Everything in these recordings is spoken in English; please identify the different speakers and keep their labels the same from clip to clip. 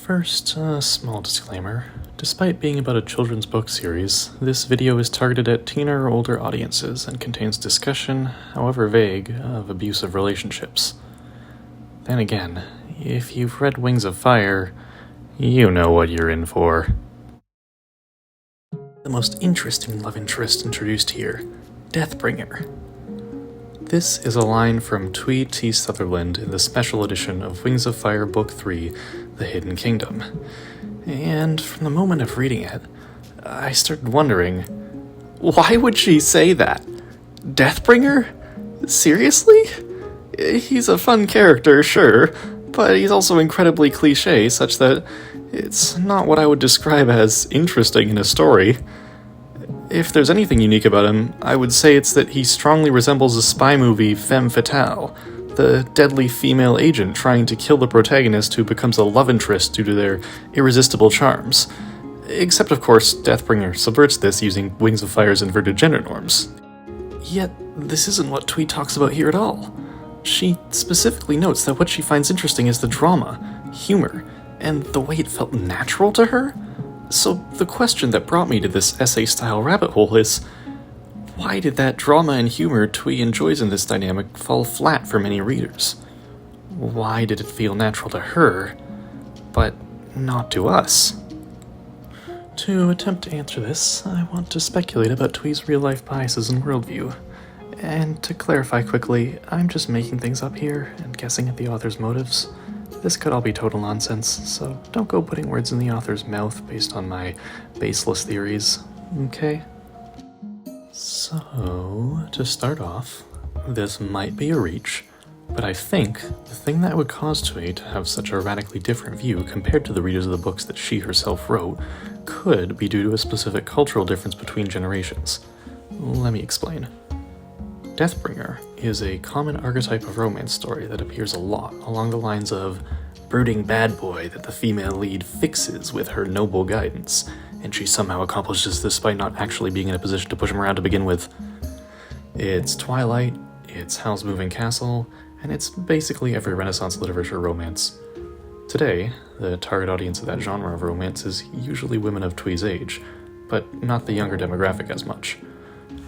Speaker 1: First, a small disclaimer. Despite being about a children's book series, this video is targeted at teen or older audiences and contains discussion, however vague, of abusive relationships. Then again, if you've read Wings of Fire, you know what you're in for. The most interesting love interest introduced here, Deathbringer. This is a line from Tweed T. Sutherland in the special edition of Wings of Fire Book 3, The Hidden Kingdom. And from the moment of reading it, I started wondering, why would she say that? Deathbringer? Seriously? He's a fun character, sure, but he's also incredibly cliché, such that it's not what I would describe as interesting in a story. If there's anything unique about him, I would say it's that he strongly resembles a spy movie femme fatale, the deadly female agent trying to kill the protagonist who becomes a love interest due to their irresistible charms. Except, of course, Deathbringer subverts this using Wings of Fire's inverted gender norms. Yet, this isn't what Tweed talks about here at all. She specifically notes that what she finds interesting is the drama, humor, and the way it felt natural to her. So the question that brought me to this essay-style rabbit hole is, why did that drama and humor Tweed enjoys in this dynamic fall flat for many readers? Why did it feel natural to her, but not to us? To attempt to answer this, I want to speculate about Tweed's real-life biases and worldview. And to clarify quickly, I'm just making things up here and guessing at the author's motives. This could all be total nonsense, so don't go putting words in the author's mouth based on my baseless theories, okay? So, to start off, this might be a reach, but I think the thing that would cause Tweed to have such a radically different view compared to the readers of the books that she herself wrote could be due to a specific cultural difference between generations. Let me explain. Deathbringer is a common archetype of romance story that appears a lot along the lines of brooding bad boy that the female lead fixes with her noble guidance, and she somehow accomplishes this by not actually being in a position to push him around to begin with. It's Twilight, it's Howl's Moving Castle, and it's basically every Renaissance literature romance. Today, the target audience of that genre of romance is usually women of Tweed's age, but not the younger demographic as much.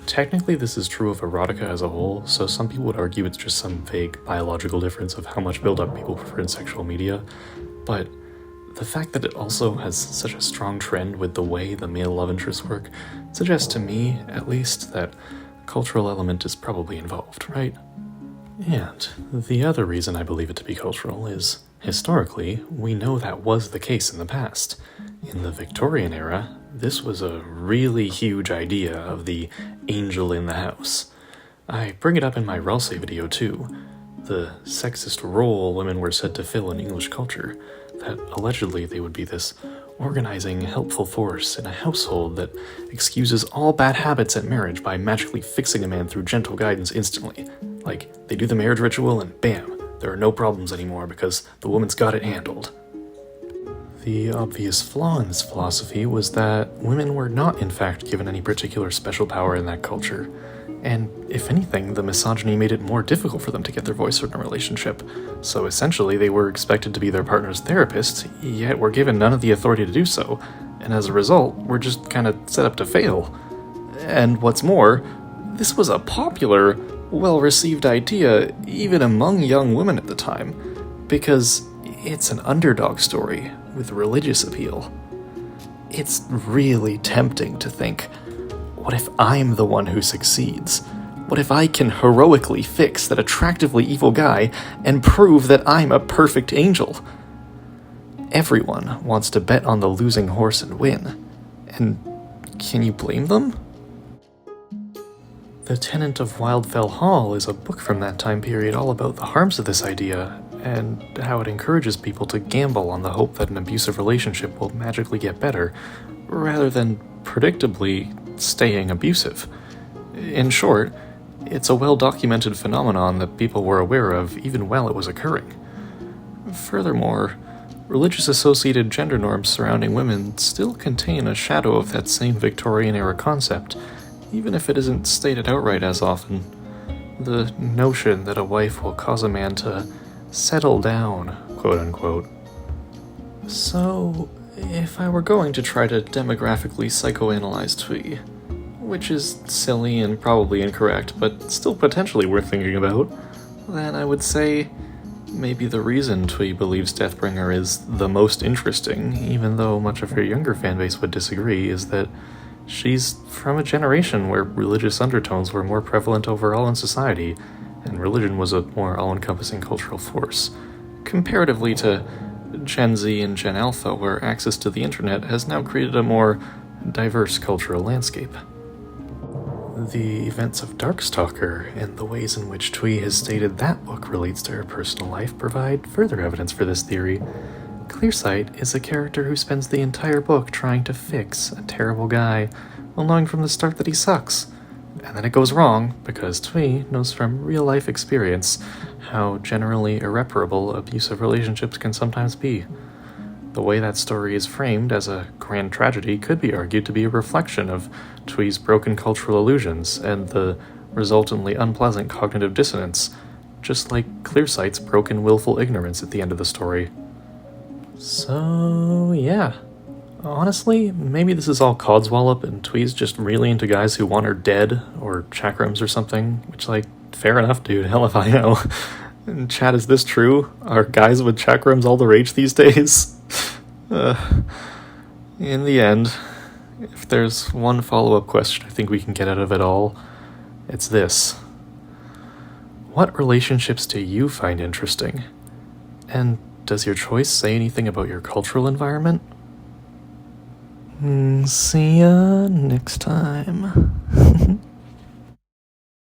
Speaker 1: Technically, this is true of erotica as a whole, so some people would argue it's just some vague biological difference of how much build-up people prefer in sexual media, but the fact that it also has such a strong trend with the way the male love interests work suggests to me, at least, that a cultural element is probably involved, right? And the other reason I believe it to be cultural is, historically, we know that was the case in the past. In the Victorian era, this was a really huge idea of the angel in the house. I bring it up in my Ralsei video too, the sexist role women were said to fill in English culture, that allegedly they would be this organizing, helpful force in a household that excuses all bad habits at marriage by magically fixing a man through gentle guidance instantly. Like, they do the marriage ritual and bam, there are no problems anymore because the woman's got it handled. The obvious flaw in this philosophy was that women were not in fact given any particular special power in that culture, and if anything, the misogyny made it more difficult for them to get their voice in a relationship, so essentially they were expected to be their partner's therapist, yet were given none of the authority to do so, and as a result, were just kinda set up to fail. And what's more, this was a popular, well-received idea even among young women at the time, because it's an underdog story with religious appeal. It's really tempting to think, what if I'm the one who succeeds? What if I can heroically fix that attractively evil guy and prove that I'm a perfect angel? Everyone wants to bet on the losing horse and win. And can you blame them? The Tenant of Wildfell Hall is a book from that time period all about the harms of this idea, and how it encourages people to gamble on the hope that an abusive relationship will magically get better, rather than predictably staying abusive. In short, it's a well-documented phenomenon that people were aware of even while it was occurring. Furthermore, religious-associated gender norms surrounding women still contain a shadow of that same Victorian-era concept, even if it isn't stated outright as often. The notion that a wife will cause a man to settle down, quote-unquote. So, if I were going to try to demographically psychoanalyze Twee, which is silly and probably incorrect, but still potentially worth thinking about, then I would say maybe the reason Twee believes Deathbringer is the most interesting, even though much of her younger fanbase would disagree, is that she's from a generation where religious undertones were more prevalent overall in society, and religion was a more all-encompassing cultural force, comparatively to Gen Z and Gen Alpha, where access to the internet has now created a more diverse cultural landscape. The events of Darkstalker and the ways in which Twee has stated that book relates to her personal life provide further evidence for this theory. Clearsight is a character who spends the entire book trying to fix a terrible guy, while knowing from the start that he sucks. And then it goes wrong, because Twee knows from real-life experience how generally irreparable abusive relationships can sometimes be. The way that story is framed as a grand tragedy could be argued to be a reflection of Twee's broken cultural illusions and the resultantly unpleasant cognitive dissonance, just like Clearsight's broken willful ignorance at the end of the story. So, yeah. Honestly, maybe this is all codswallop and Twee's just really into guys who want her dead, or chakrams or something, which, fair enough, dude, hell if I know. And chat, is this true? Are guys with chakrams all the rage these days? In the end, if there's one follow-up question I think we can get out of it all, it's this. What relationships do you find interesting? And does your choice say anything about your cultural environment? See ya next time.